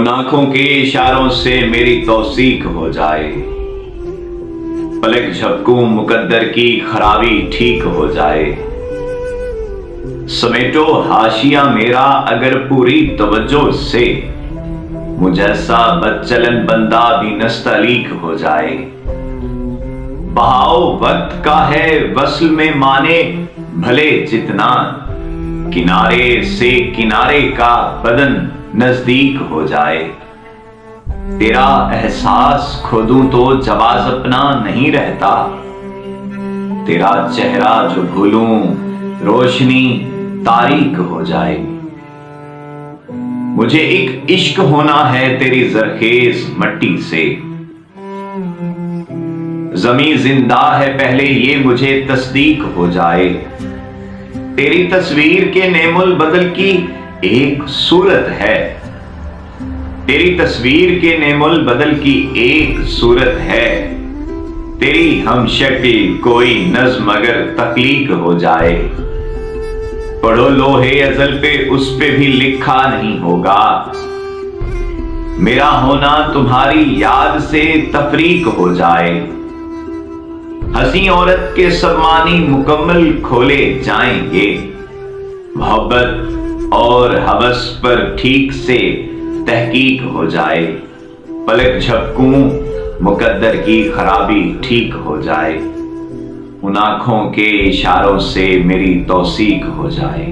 उन आंखों के इशारों से मेरी तौसीक हो जाए, पलक झपकूं मुकद्दर की खराबी ठीक हो जाए। समेटो हाशिया मेरा अगर पूरी तवज्जो से, मुझैसा बदचलन बंदा भी नस्तलीक हो जाए। बहाव वक्त का है वस्ल में माने भले जितना, किनारे से किनारे का बदन नजदीक हो जाए। तेरा एहसास खो दूं तो जवाब अपना नहीं रहता, तेरा चेहरा जो भूलूं रोशनी तारीक हो जाए। मुझे एक इश्क होना है तेरी जरखेज मट्टी से, ज़मीं जिंदा है पहले ये मुझे तस्दीक हो जाए। तेरी तस्वीर के नेमुल बदल की एक सूरत है, तेरी तस्वीर के नेमुल बदल की एक सूरत है। तेरी हम शक्ल कोई नज्म अगर तख्लीक हो जाए, पढ़ो लोहे अजल पे उस पे भी लिखा नहीं होगा। मेरा होना तुम्हारी याद से तफरीक हो जाए। हंसी औरत के सब मानी मुकम्मल खोले जाएंगे, मोहब्बत और हवस पर ठीक से तहकीक हो जाए। पलक झपकूं मुकद्दर की खराबी ठीक हो जाए, उन आंखों के इशारों से मेरी तौसीक हो जाए।